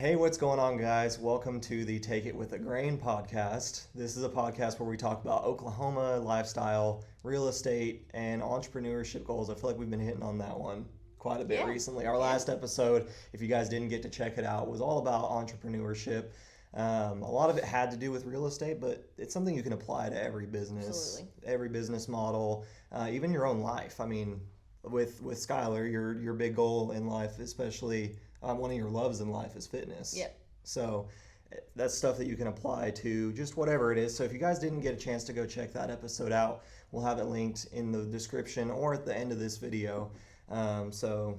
Hey, what's going on, guys? Welcome to the Take It With a Grain podcast. This is a podcast where we talk about Oklahoma lifestyle, real estate, and entrepreneurship goals. I feel like we've been hitting on that one quite a bit Yeah. recently. Our Yeah. last episode, if you guys didn't get to check it out, was all about entrepreneurship. A lot of it had to do with real estate, but it's something you can apply to Absolutely. every business model, even your own life. I mean, with Skylar, your big goal in life, especially one of your loves in life, is fitness. Yep. So that's stuff that you can apply to just whatever it is. So if you guys didn't get a chance to go check that episode out, we'll have it linked in the description or at the end of this video. So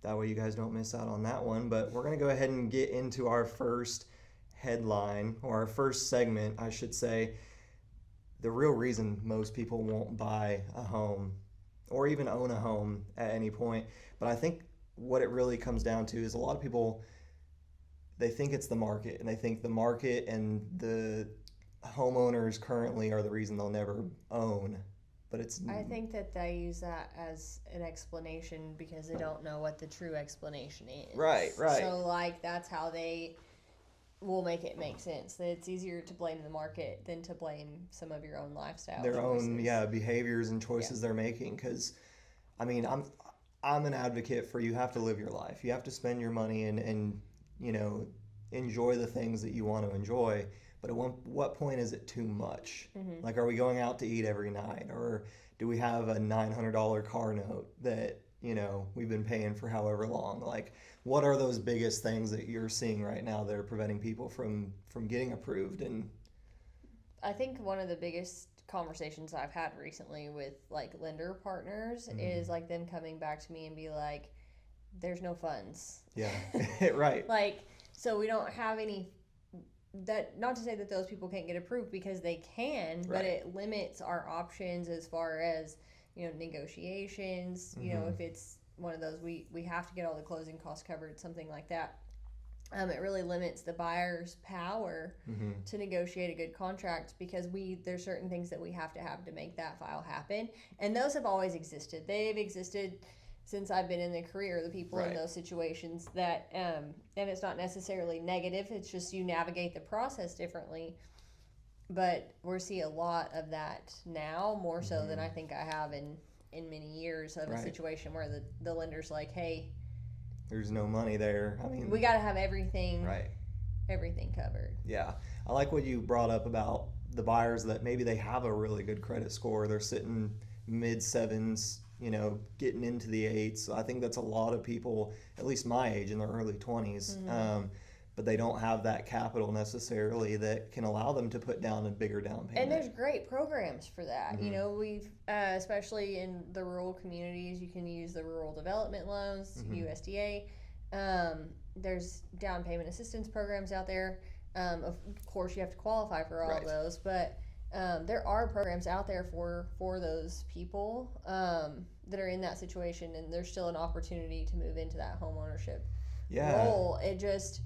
that way you guys don't miss out on that one. But we're going to go ahead and get into our first headline, or our first segment, I should say. The real reason most people won't buy a home or even own a home at any point. But I think what it really comes down to is a lot of people, they think it's the market, and they think the market and the homeowners currently are the reason they'll never own. But it's I think that they use that as an explanation because they don't know what the true explanation is. Right. So, that's how they will make it make sense. That it's easier to blame the market than to blame some of your own lifestyle their choices. own behaviors and choices they're making. Because I mean, I'm an advocate for, you have to live your life, you have to spend your money and enjoy the things that you want to enjoy. But at what point is it too much? Mm-hmm. Like, are we going out to eat every night, or do we have a $900 car note that we've been paying for however long? Like, what are those biggest things that you're seeing right now that are preventing people from getting approved? And I think one of the biggest conversations I've had recently with lender partners is them coming back to me and be like, there's no funds. yeah. Right. So we don't have any, that, not to say that those people can't get approved, because they can, but Right. it limits our options as far as negotiations. If it's one of those, we have to get all the closing costs covered, something like that. It really limits the buyer's power to negotiate a good contract, because there's certain things that we have to make that file happen, and those have always existed. They've existed since I've been in the career. The people in Right. those situations that, and it's not necessarily negative. It's just you navigate the process differently. But we're seeing a lot of that now, more so than I think I have in many years, of a Right. situation where the lender's like, hey, There's no money there. I mean, we got to have everything right. everything covered. Yeah. I like what you brought up about the buyers that maybe they have a really good credit score. They're sitting mid sevens, getting into the eights. So I think that's a lot of people, at least my age, in their early 20s. But they don't have that capital necessarily that can allow them to put down a bigger down payment. And there's great programs for that. We've, especially in the rural communities, you can use the rural development loans, USDA. There's down payment assistance programs out there. Of course, you have to qualify for all Right. of those, but there are programs out there for those people that are in that situation, and there's still an opportunity to move into that home ownership role. It just,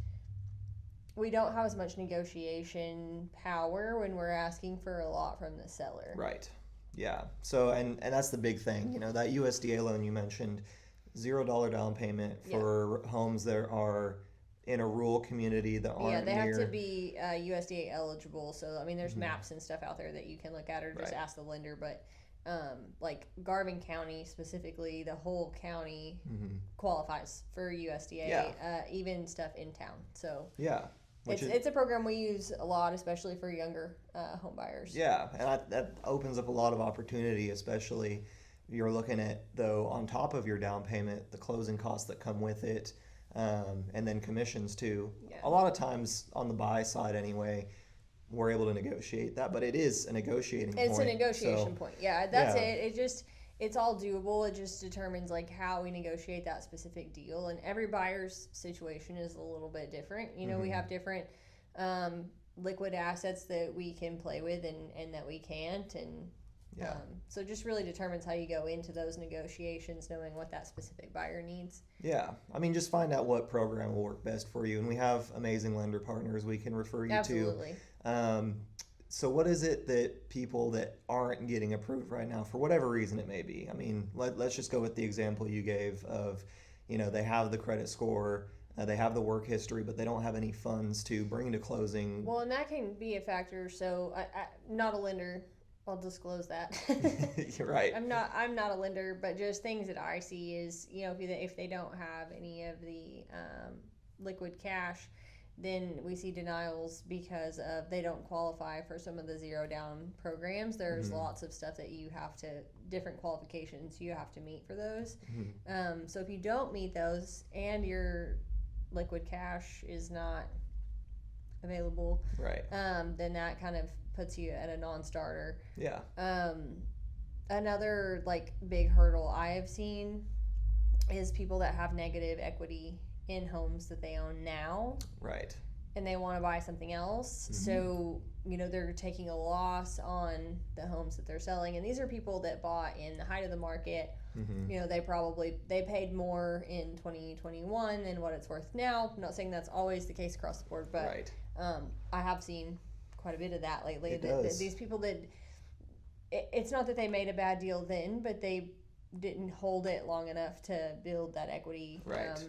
we don't have as much negotiation power when we're asking for a lot from the seller. Right. Yeah. So, and that's the big thing. That USDA loan you mentioned, $0 down payment for homes that are in a rural community that aren't they near. have to be USDA eligible. So, I mean, there's maps and stuff out there that you can look at, or just Right. ask the lender. But like Garvin County specifically, the whole county qualifies for USDA, even stuff in town. So Yeah. it's a program we use a lot, especially for younger home buyers. Yeah, and that opens up a lot of opportunity, especially you're looking at, though, on top of your down payment, the closing costs that come with it, and then commissions too. Yeah. A lot of times on the buy side anyway, we're able to negotiate that, but it is a negotiating point. It's a negotiation point. Yeah, that's Yeah. it. It's all doable. It just determines how we negotiate that specific deal, and every buyer's situation is a little bit different. We have different liquid assets that we can play with and that we can't, and so it just really determines how you go into those negotiations, knowing what that specific buyer needs. Yeah, I mean, just find out what program will work best for you, and we have amazing lender partners we can refer you Absolutely. to. So what is it that people that aren't getting approved right now, for whatever reason it may be? I mean, let's just go with the example you gave of, they have the credit score, They have the work history, but they don't have any funds to bring to closing. Well, and that can be a factor. So, I'm not a lender. I'll disclose that. You're right. I'm not a lender, but just things that I see is, if they don't have any of the liquid cash, then we see denials because of they don't qualify for some of the zero down programs. There's lots of stuff that different qualifications you have to meet for those. So if you don't meet those and your liquid cash is not available, right, then that kind of puts you at a non-starter. Yeah. Another big hurdle I have seen is people that have negative equity in homes that they own now, right, and they want to buy something else. So they're taking a loss on the homes that they're selling, and these are people that bought in the height of the market. They paid more in 2021 than what it's worth now. I'm not saying that's always the case across the board, but right. I have seen quite a bit of that lately. These people that it's not that they made a bad deal then, but they didn't hold it long enough to build that equity. Right.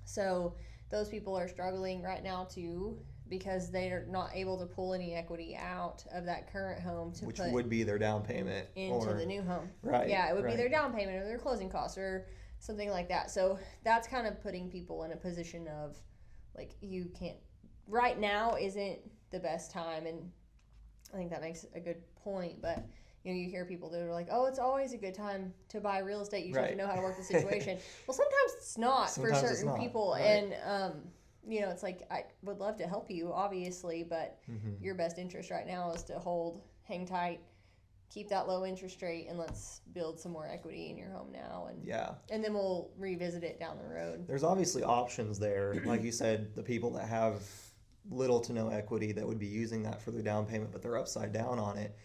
So those people are struggling right now too, because they are not able to pull any equity out of that current home which would be their down payment into the new home. Right. Yeah, it would be their down payment or their closing costs or something like that. So that's kind of putting people in a position of you can't. Right now isn't the best time, and I think that makes a good point. But you hear people that are like, "Oh, it's always a good time to buy real estate. You just have to know how to work the situation." Well, sometimes it's not for certain people, right. And it's I would love to help you, obviously, but your best interest right now is to hang tight, keep that low interest rate, and let's build some more equity in your home now. And then we'll revisit it down the road. There's obviously options there. Like you said, the people that have little to no equity that would be using that for their down payment, but they're upside down on it.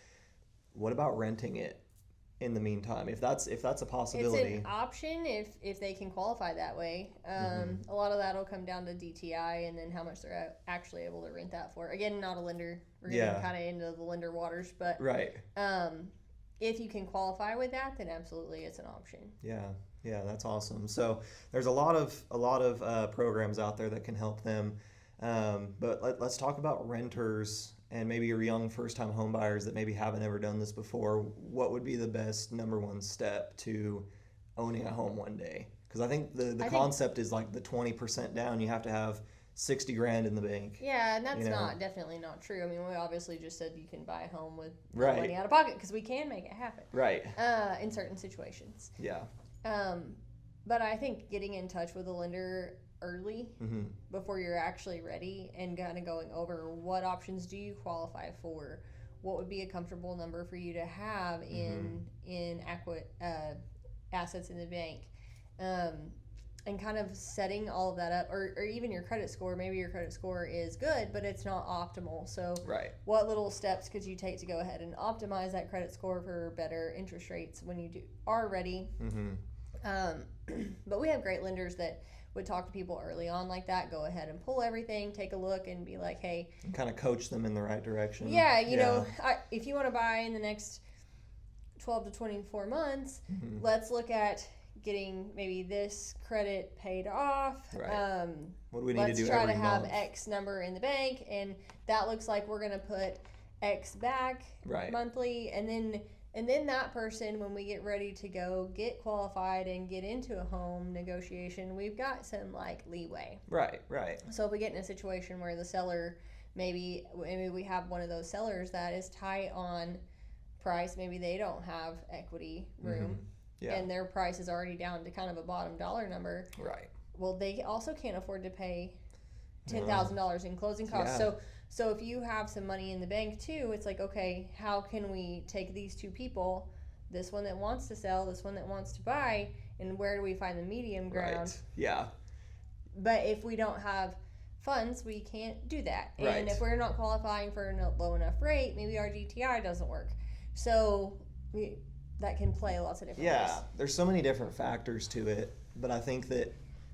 What about renting it in the meantime? If that's a possibility. It's an option if they can qualify that way. A lot of that will come down to DTI and then how much they're actually able to rent that for. Again, not a lender. We're getting kind of into the lender waters, but right. If you can qualify with that, then absolutely it's an option. Yeah, that's awesome. So there's a lot of programs out there that can help them. But let's talk about renters and maybe your young first-time home buyers that maybe haven't ever done this before. What would be the best number one step to owning a home one day? Because I think the concept is the 20% down. You have to have $60,000 in the bank. Yeah, and that's definitely not true. I mean, we obviously just said you can buy a home with no money out of pocket because we can make it happen. Right. In certain situations. Yeah. But I think getting in touch with a lender early before you're actually ready and kind of going over what options do you qualify for, what would be a comfortable number for you to have in assets in the bank, and kind of setting all of that up, or even your credit score. Maybe your credit score is good but it's not optimal, so what little steps could you take to go ahead and optimize that credit score for better interest rates when you are ready. But we have great lenders that would talk to people early on like that. Go ahead and pull everything, take a look, and be like, hey. And kind of coach them in the right direction. Yeah, you know, if you want to buy in the next 12 to 24 months, let's look at getting maybe this credit paid off. Right. What do we need to do every month? Let's try to have X number in the bank, and that looks like we're going to put X back monthly, and then that person, when we get ready to go get qualified and get into a home negotiation, we've got some leeway. Right. So if we get in a situation where the seller, maybe we have one of those sellers that is tight on price, maybe they don't have equity room, and their price is already down to kind of a bottom dollar number. Right. Well, they also can't afford to pay $10,000 in closing costs. Yeah. So if you have some money in the bank too, it's okay, how can we take these two people, this one that wants to sell, this one that wants to buy, and where do we find the medium ground? Right. Yeah. But if we don't have funds, we can't do that. And if we're not qualifying for a low enough rate, maybe our DTI doesn't work. So that can play lots of different ways. Yeah, there's so many different factors to it, but I think that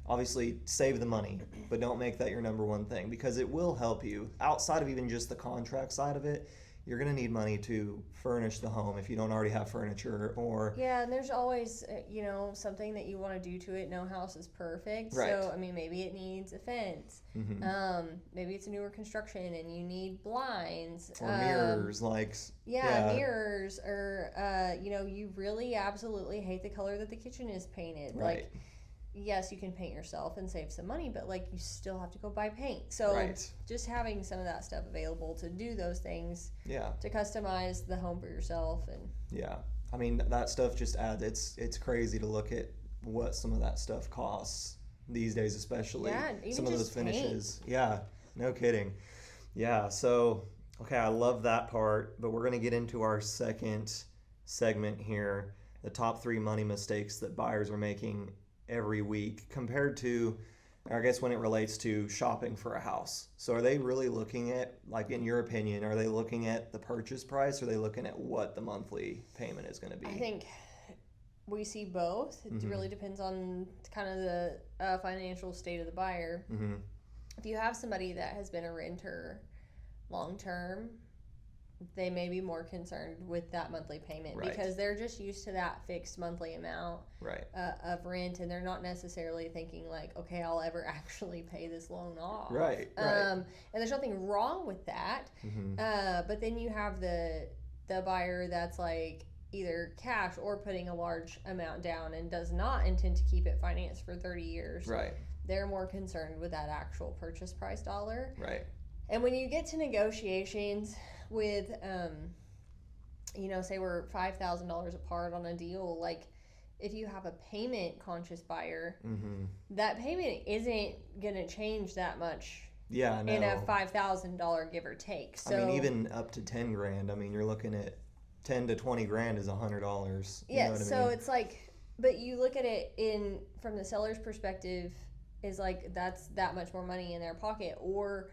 obviously save the money, but don't make that your number one thing, because it will help you outside of even just the contract side of it. you're going to need money to furnish the home if you don't already have furniture, or yeah, and there's always something that you want to do to it. No house is perfect, Right. so I mean maybe it needs a fence. Maybe it's a newer construction and you need blinds or mirrors, mirrors, or you really absolutely hate the color that the kitchen is painted. Right. Like, yes, you can paint yourself and save some money, but like you still have to go buy paint. So Right. just having some of that stuff available to do those things, Yeah. to customize the home for yourself. And Yeah. I mean, that stuff just adds, it's crazy to look at what some of that stuff costs these days, especially. Yeah, and even some of those just paint. finishes. Yeah, no kidding. Yeah, so, okay, I love that part, but we're going to get into our second segment here, the top 3 money mistakes that buyers are making every week compared to, I guess, when it relates to shopping for a house. So are they really looking at, like, in your opinion, are they looking at the purchase price, or are they looking at what the monthly payment is going to be? I think we see both. It really depends on kind of the financial state of the buyer. If you have somebody that has been a renter long term, they may be more concerned with that monthly payment, Right. because they're just used to that fixed monthly amount Right. Of rent, and they're not necessarily thinking like, okay, I'll ever actually pay this loan off. Right. And there's nothing wrong with that. But then you have the buyer that's like either cash or putting a large amount down and does not intend to keep it financed for 30 years. Right. They're more concerned with that actual purchase price dollar. Right. And when you get to negotiations with, say we're $5,000 apart on a deal, like if you have a payment conscious buyer, that payment isn't going to change that much. Yeah, I know. In a $5,000 give or take. So, I mean, even up to 10 grand. I mean, you're looking at 10 to 20 grand is $100. Yeah, what I so mean? it's like, but you look at it from the seller's perspective, is like that's that much more money in their pocket, or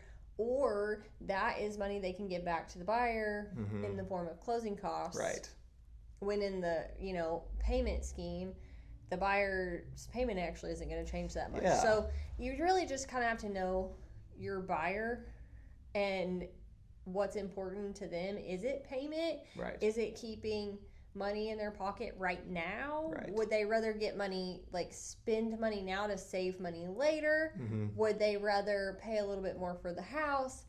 that is money they can give back to the buyer in the form of closing costs. Right. When in the payment scheme, the buyer's payment actually isn't going to change that much. Yeah. So you really just kind of have to know your buyer and what's important to them. Is it payment? Right. Is it keeping money in their pocket right now? Right. Would they rather get money, like spend money now to save money later? Would they rather pay a little bit more for the house,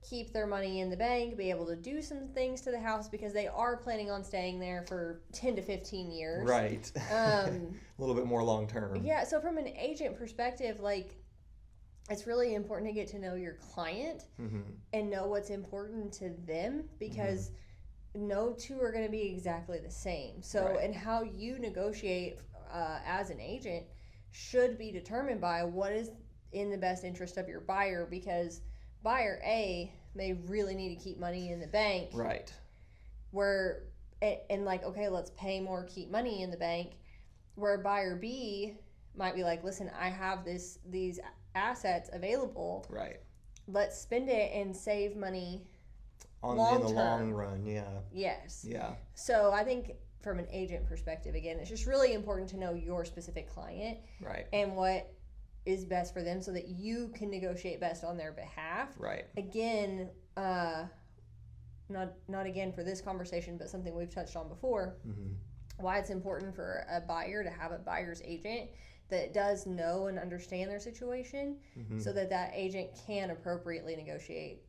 keep their money in the bank, be able to do some things to the house because they are planning on staying there for 10 to 15 years? Right. A little bit more long term. Yeah, so from an agent perspective, like, it's really important to get to know your client and know what's important to them, because no two are going to be exactly the same. So, Right. and how you negotiate as an agent should be determined by what is in the best interest of your buyer, because buyer A may really need to keep money in the bank. Right. And like, okay, let's pay more, keep money in the bank. Where buyer B might be like, listen, I have these assets available. Right. Let's spend it and save money In long the term. long run, yeah. Yes. Yeah. So I think from an agent perspective, again, it's just really important to know your specific client Right. and what is best for them so that you can negotiate best on their behalf. Right. Again, not again for this conversation, but something we've touched on before. Why it's important for a buyer to have a buyer's agent that does know and understand their situation, so that agent can appropriately negotiate,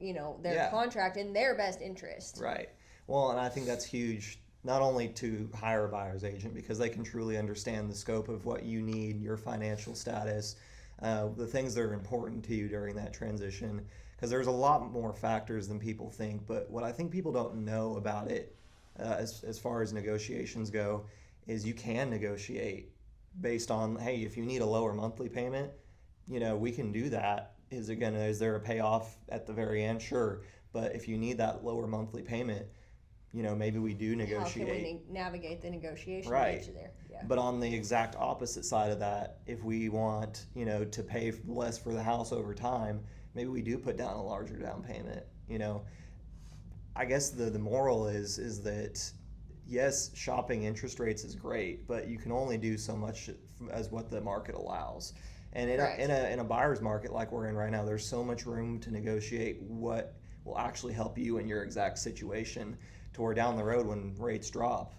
their contract in their best interest. Right. Well, and I think that's huge, not only to hire a buyer's agent because they can truly understand the scope of what you need, your financial status, the things that are important to you during that transition, because there's a lot more factors than people think. But what I think people don't know about it, as far as negotiations go, is you can negotiate based on, hey, if you need a lower monthly payment, we can do that. Is there a payoff at the very end? Sure. But if you need that lower monthly payment, maybe we do negotiate. How can we navigate the negotiation Right. to get you there? Yeah. But on the exact opposite side of that, if we want, to pay less for the house over time, maybe we do put down a larger down payment. I guess the moral is that, yes, shopping interest rates is great, but you can only do so much as what the market allows. And in a buyer's market like we're in right now, there's so much room to negotiate what will actually help you in your exact situation, to where down the road when rates drop,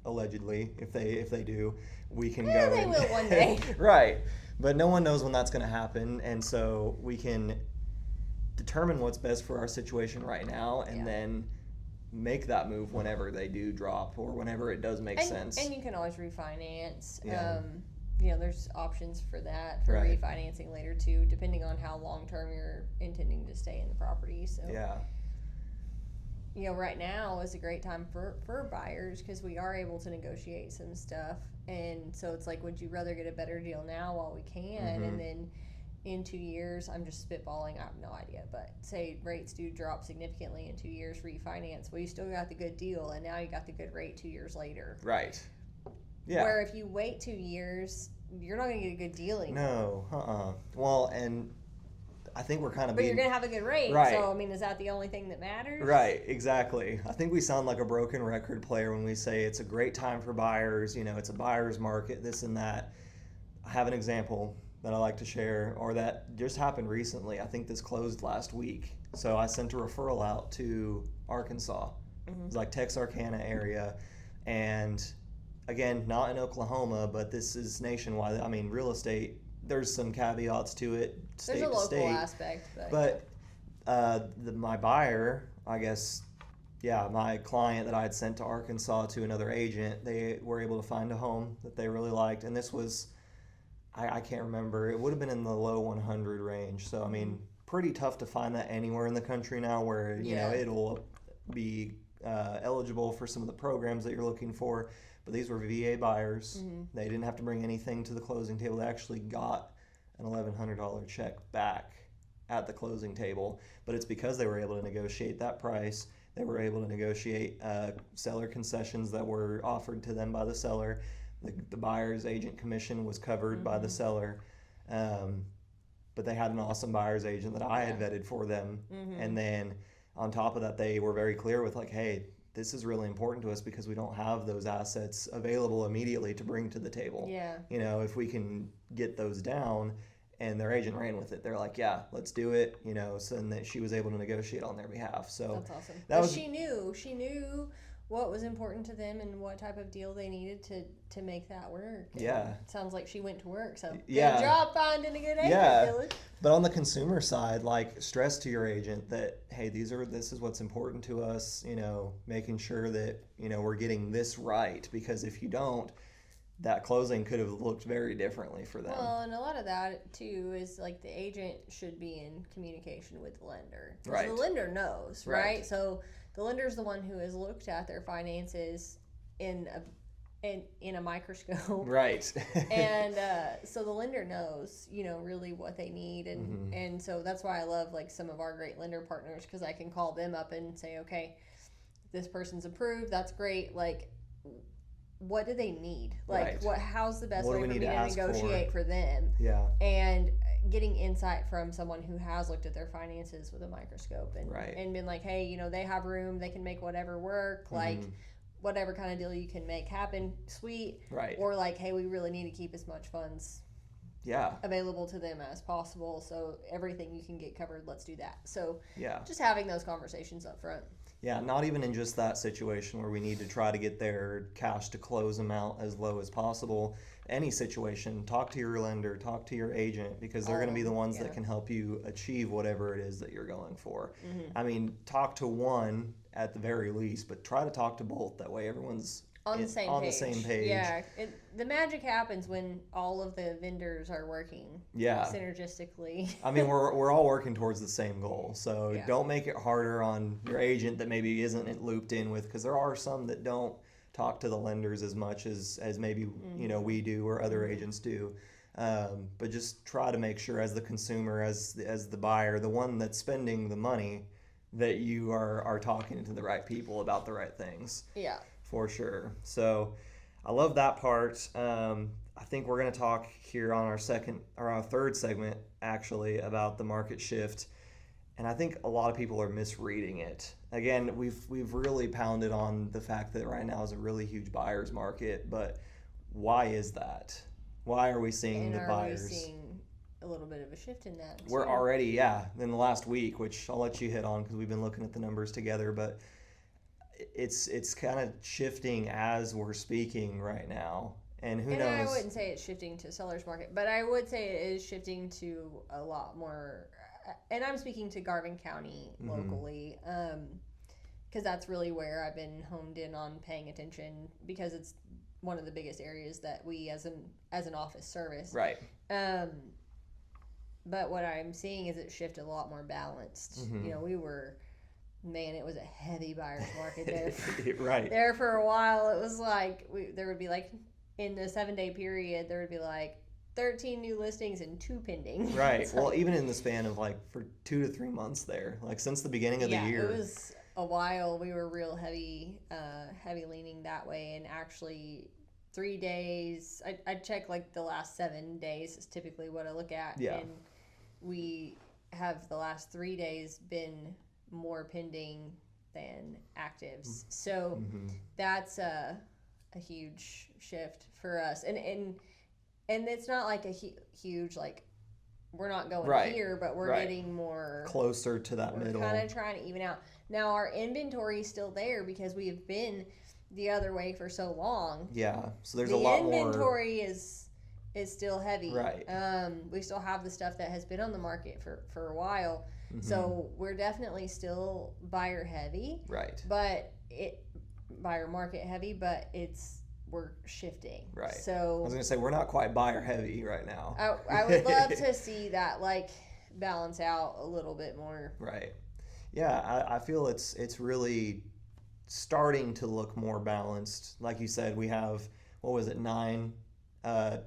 allegedly, if they do, we can go. They will one day. Right. But no one knows when that's going to happen, and so we can determine what's best for our situation right now, and then make that move whenever they do drop or whenever it does make sense. And you can always refinance. Yeah. There's options for that, for refinancing later too, depending on how long term you're intending to stay in the property. So right now is a great time for buyers, because we are able to negotiate some stuff. And so it's like, would you rather get a better deal now while we can, and then in 2 years, I'm just spitballing, I have no idea, but say rates do drop significantly in 2 years, refinance, well, you still got the good deal, and now you got the good rate 2 years later. Right. Yeah. Where if you wait 2 years, you're not going to get a good deal anymore. No. Well, and I think we're kind of But you're going to have a good rate. Right. So, I mean, is that the only thing that matters? Right, exactly. I think we sound like a broken record player when we say it's a great time for buyers, it's a buyer's market, this and that. I have an example that I like to share, or that just happened recently. I think this closed last week. So I sent a referral out to Arkansas. It was like Texarkana area. And again, not in Oklahoma, but this is nationwide. I mean, real estate, there's some caveats to it, state there's a to local state. aspect. But my buyer, I guess, my client that I had sent to Arkansas to another agent, they were able to find a home that they really liked. And this was, I can't remember, it would have been in the low 100 range. So, I mean, pretty tough to find that anywhere in the country now, where, it'll be eligible for some of the programs that you're looking for. But these were VA buyers. They didn't have to bring anything to the closing table. They actually got an $1,100 check back at the closing table. But it's because they were able to negotiate that price. They were able to negotiate seller concessions that were offered to them by the seller. The buyer's agent commission was covered by the seller. But they had an awesome buyer's agent that I had vetted for them. And then on top of that, they were very clear with like, hey, this is really important to us because we don't have those assets available immediately to bring to the table. Yeah. If we can get those down, and their agent ran with it. They're like, yeah, let's do it. So and that she was able to negotiate on their behalf. So that's awesome. She knew what was important to them and what type of deal they needed to make that work. And it sounds like she went to work. So good job finding a good agent, Dylan. But on the consumer side, like, stress to your agent that, hey, this is what's important to us, making sure that, we're getting this right, because if you don't, that closing could have looked very differently for them. Well, and a lot of that too is like the agent should be in communication with the lender. Right. So the lender knows, right? So the lender's the one who has looked at their finances in a microscope. Right. And so the lender knows, really what they need. And so that's why I love like some of our great lender partners, because I can call them up and say, okay, this person's approved. That's great. Like, what do they need? Like, how's the best way for me to negotiate for them? Yeah. And getting insight from someone who has looked at their finances with a microscope and been like, hey, they have room, they can make whatever work, like whatever kind of deal you can make happen, sweet. Right. Or like, hey, we really need to keep as much funds available to them as possible, so everything you can get covered, let's do that. So just having those conversations up front. Yeah, not even in just that situation where we need to try to get their cash to close amount as low as possible. Any situation, talk to your lender, talk to your agent, because they're going to be the ones that can help you achieve whatever it is that you're going for. I mean, talk to one at the very least, but try to talk to both. That way everyone's on the same page. Yeah, the magic happens when all of the vendors are working synergistically. I mean, we're all working towards the same goal, so don't make it harder on your agent that maybe isn't looped in with, because there are some that don't talk to the lenders as much as maybe we do or other agents do. But just try to make sure, as the consumer, as the buyer, the one that's spending the money, that you are talking to the right people about the right things. Yeah. For sure. So I love that part. I think we're going to talk here on our third segment, actually, about the market shift. And I think a lot of people are misreading it. Again, we've really pounded on the fact that right now is a really huge buyer's market, but why is that? Why are we seeing the buyers? Are we seeing a little bit of a shift in that. We're already, in the last week, which I'll let you hit on because we've been looking at the numbers together, but it's kind of shifting as we're speaking right now. And who knows? I wouldn't say it's shifting to seller's market, but I would say it is shifting to a lot more, and I'm speaking to Garvin County locally, because that's really where I've been honed in on paying attention, because it's one of the biggest areas that we as an office service. Right. But what I'm seeing is it shifted a lot more balanced. You know, it was a heavy buyer's market there. Right. There for a while, it was like there would be like, in the 7-day period, there would be like 13 new listings and 2 pending. Right. Well, even in the span of like for 2 to 3 months there, like since the beginning of the year. It was a while. We were real heavy leaning that way, and actually 3 days. I check like the last 7 days is typically what I look at. Yeah. And we have the last 3 days been more pending than actives. So that's a huge shift for us. And it's not like a huge, like, we're not going here, but we're getting more closer to that middle. We're kind of trying to even out. Now our inventory is still there because we have been the other way for so long. Yeah. So there's a lot more. The inventory is still heavy. Right. We still have the stuff that has been on the market for a while. So we're definitely still buyer heavy. Right. But buyer market heavy, but we're shifting. Right. So I was gonna say we're not quite buyer heavy right now. I would love to see that like balance out a little bit more. Right. Yeah, I feel it's really starting to look more balanced. Like you said, we have 9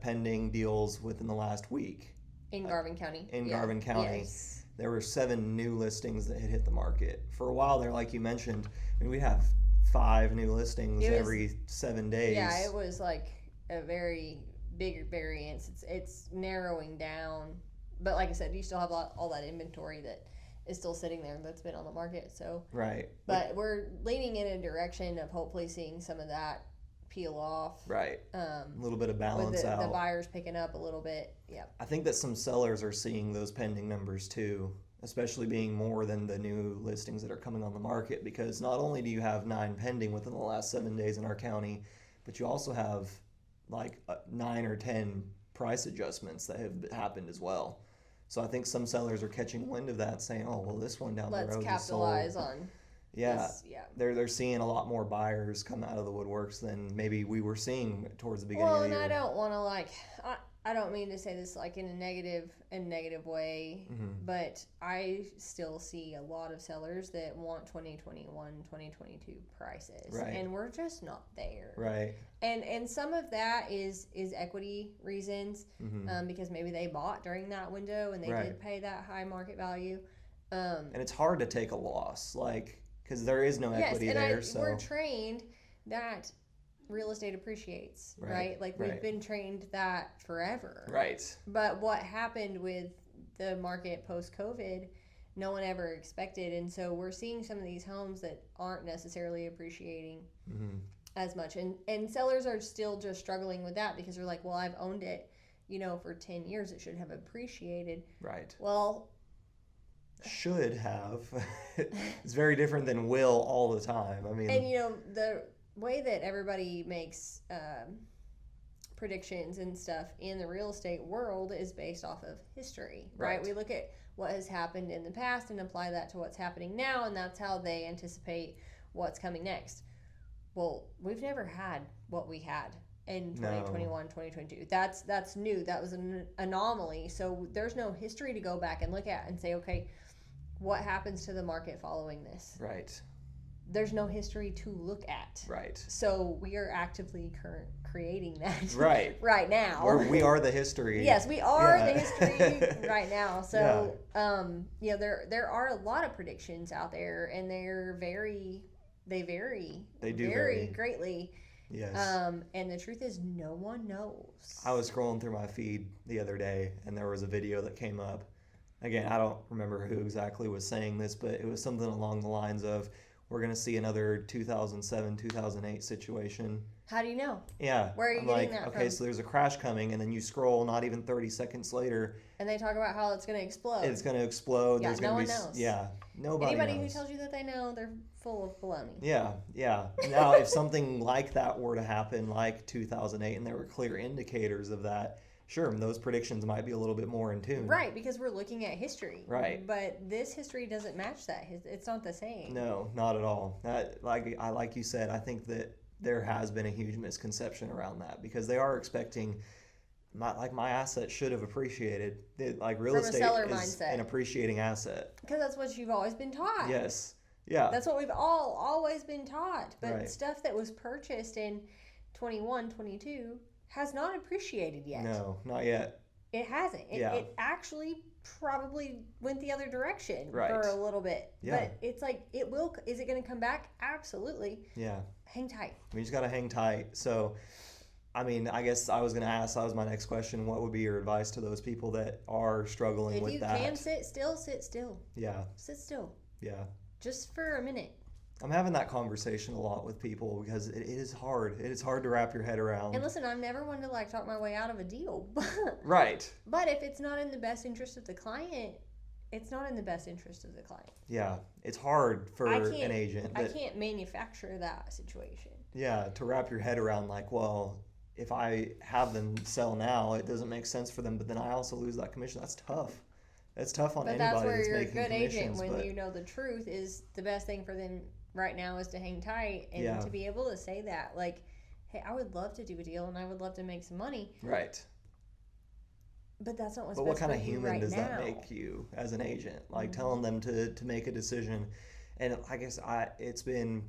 pending deals within the last week. In Garvin County. Garvin County. Yes. There were 7 new listings that had hit the market. For a while there, like you mentioned, we have 5 new listings every 7 days. Yeah, it was like a very big variance. It's narrowing down. But like I said, you still have all that inventory that is still sitting there that's been on the market. So right. But we're leaning in a direction of hopefully seeing some of that peel off. Right. A little bit of balance with out. The buyers picking up a little bit. Yeah. I think that some sellers are seeing those pending numbers too, especially being more than the new listings that are coming on the market, because not only do you have 9 pending within the last 7 days in our county, but you also have like 9 or 10 price adjustments that have happened as well. So I think some sellers are catching wind of that, saying, "Oh, well, this one down the road is sold." Let's capitalize on. Yeah, this, they're seeing a lot more buyers come out of the woodworks than maybe we were seeing towards the beginning of the year. Well, and I don't want to I don't mean to say this like in a negative way, but I still see a lot of sellers that want 2021, 2022 prices, and we're just not there. Right. And some of that is equity reasons, because maybe they bought during that window and they did pay that high market value. And it's hard to take a loss, because there is no equity there. So we're trained that real estate appreciates, right? Like we've been trained that forever. Right. But what happened with the market post-COVID, no one ever expected. And so we're seeing some of these homes that aren't necessarily appreciating as much. And sellers are still just struggling with that because they're like, well, I've owned it, for 10 years. It should have appreciated. Right. Well, should have. It's very different than will all the time. I mean, and the way that everybody makes predictions and stuff in the real estate world is based off of history, right? We look at what has happened in the past and apply that to what's happening now, and that's how they anticipate what's coming next. Well, we've never had what we had in 2021, 2022. That's new. That was an anomaly. So there's no history to go back and look at and say, okay, what happens to the market following this? Right. There's no history to look at. Right. So we are actively creating that right now. We are the history. Yes, we are the history right now. So there are a lot of predictions out there, and they vary. They do vary greatly. Yes. And the truth is, no one knows. I was scrolling through my feed the other day, and there was a video that came up. Again, I don't remember who exactly was saying this, but it was something along the lines of, we're going to see another 2007, 2008 situation. How do you know? Yeah. Where are you I'm getting like, that okay, from? so there's a crash coming, and then you scroll not even 30 seconds later, And they talk about how it's going to explode. it's going to explode. Yeah, there's no going one to be knows. Yeah, nobody Anybody knows. who tells you that they know, they're full of baloney. Yeah, yeah. Now, if something like that were to happen, like 2008, and there were clear indicators of that, sure, those predictions might be a little bit more in tune. Right, because we're looking at history. Right. But this history doesn't match that. It's not the same. No, not at all. Like you said, I think that there has been a huge misconception around that because they are expecting, my asset should have appreciated. Like real From a estate seller is mindset. an appreciating asset. Because that's what you've always been taught. Yes. Yeah. That's what we've always been taught. But Right. stuff that was purchased in 21, 22 has not appreciated yet. No, not yet. It hasn't. Yeah. It actually probably went the other direction Right. for a little bit. Yeah. But it's like, it will. Is it going to come back? Absolutely. Yeah. Hang tight. We just got to hang tight. So, I mean, I guess I was going to ask, that was my next question. What would be your advice to those people that are struggling If with you that? can sit still, sit still. Yeah. Sit still. Yeah. Just for a minute. I'm having that conversation a lot with people because it is hard. It is hard to wrap your head around. And listen, I'm never one to like talk my way out of a deal. Right. But if it's not in the best interest of the client, it's not in the best interest of the client. Yeah. It's hard for an agent. I can't manufacture that situation. Yeah, to wrap your head around like, well, if I have them sell now, it doesn't make sense for them, but then I also lose that commission. That's tough. It's tough on But anybody that's where that's you're a making good agent commissions. when But you know the truth is the best thing for them right now is to hang tight and Yeah. to be able to say that. Like, hey, I would love to do a deal and I would love to make some money, right. but that's not what's But best what kind for of you human right does now. that make you as an agent? Like telling them to make a decision. And I guess it's been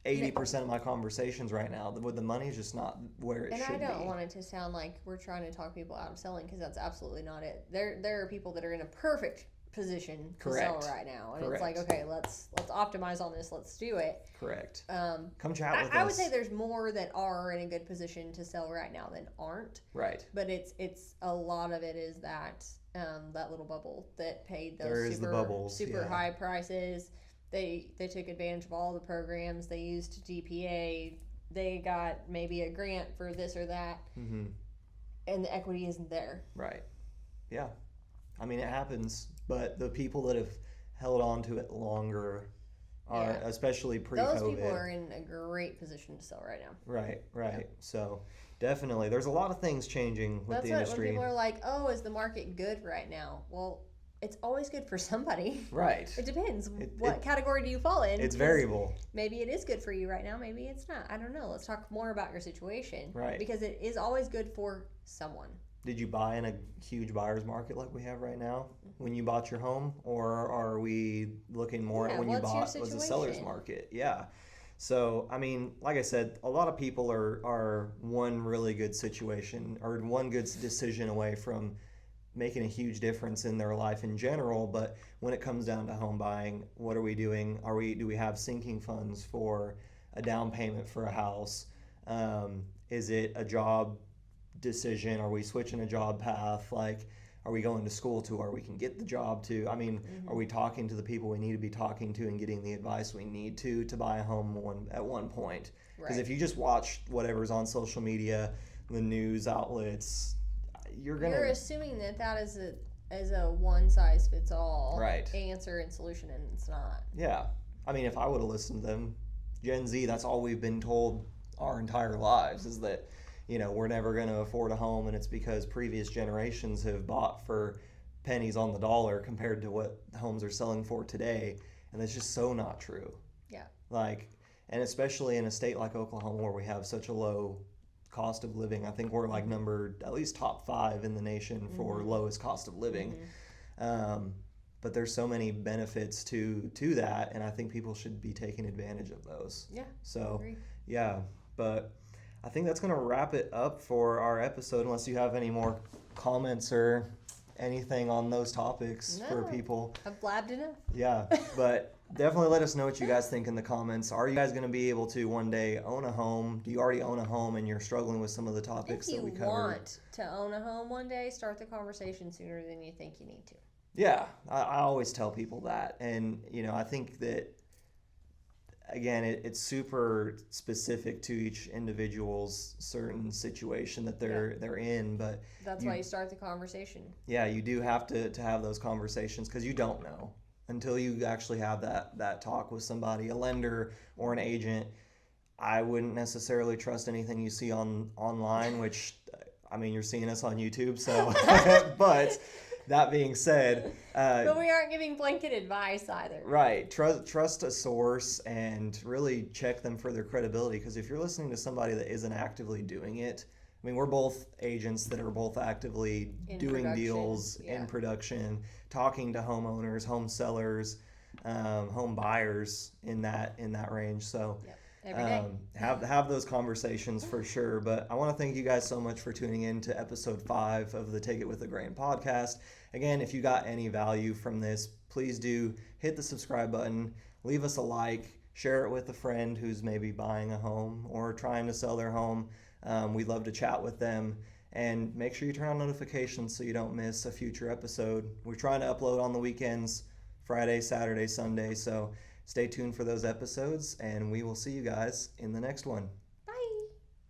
80% of my conversations right now with the money is just not where it And should I don't be. want it to sound like we're trying to talk people out of selling because that's absolutely not it. There are people that are in a perfect position to Correct. sell right now, and Correct. it's like, okay, let's optimize on this. Let's do it. Correct. Um, Come chat with us. I would say there's more that are in a good position to sell right now than aren't. Right. But it's a lot of it is that that little bubble that paid those There is the bubbles, super yeah. high prices. They took advantage of all the programs. They used DPA. They got maybe a grant for this or that, Mm-hmm. and the equity isn't there. Right. Yeah. I mean, it happens, but the people that have held on to it longer are, Yeah. especially pre-COVID. Those people are in a great position to sell right now. Right, right. Yeah. So definitely, there's a lot of things changing with That's the what industry. when people are like, "Oh, is the market good right now?" Well, it's always good for somebody. Right. It depends. What category do you fall in? It's 'Cause variable. Maybe it is good for you right now. Maybe it's not. I don't know. Let's talk more about your situation. Right. Because it is always good for someone. Did you buy in a huge buyer's market like we have right now when you bought your home, or are we looking more at when you what's your bought was a seller's situation? market? Yeah. So I mean, like I said, a lot of people are one really good situation or one good decision away from making a huge difference in their life in general. But when it comes down to home buying, what are we doing? Do we have sinking funds for a down payment for a house? Is it a job decision? Are we switching a job path? Like, are we going to school to where we can get the job to? I mean, are we talking to the people we need to be talking to and getting the advice we need to buy a home at one point? Because Right. if you just watch whatever's on social media, the news outlets, you're assuming that is a one size fits all Right. answer and solution, and it's not. Yeah. I mean, if I would have listened to them, Gen Z, that's all we've been told our entire lives is that, we're never going to afford a home, and it's because previous generations have bought for pennies on the dollar compared to what homes are selling for today. And that's just so not true. Yeah. And especially in a state like Oklahoma where we have such a low cost of living. I think we're like number at least top 5 in the nation for lowest cost of living. But there's so many benefits to that, and I think people should be taking advantage of those. Yeah. So, agree. yeah, but I think that's going to wrap it up for our episode, unless you have any more comments or anything on those topics for No. people. I've blabbed enough. Yeah, but definitely let us know what you guys think in the comments. Are you guys going to be able to one day own a home? Do you already own a home and you're struggling with some of the topics If that we you covered? want to own a home one day, start the conversation sooner than you think you need to. Yeah, I always tell people that. And, I think that again, it's super specific to each individual's certain situation that they're in, but that's why you start the conversation. Yeah, you do have to have those conversations, because you don't know until you actually have that talk with somebody, a lender or an agent. I wouldn't necessarily trust anything you see online, which, I mean, you're seeing us on YouTube, so but that being said, but we aren't giving blanket advice either. Right. Trust a source and really check them for their credibility, because if you're listening to somebody that isn't actively doing it, I mean, we're both agents that are both actively doing deals in production, talking to homeowners, home sellers, home buyers in that range. So every day. Have those conversations for sure. But I want to thank you guys so much for tuning in to episode 5 of the Take It With a Grain podcast. Again, if you got any value from this, please do hit the subscribe button, leave us a like, share it with a friend who's maybe buying a home or trying to sell their home. We'd love to chat with them, and make sure you turn on notifications so you don't miss a future episode. We're trying to upload on the weekends, Friday, Saturday, Sunday, so stay tuned for those episodes, and we will see you guys in the next one.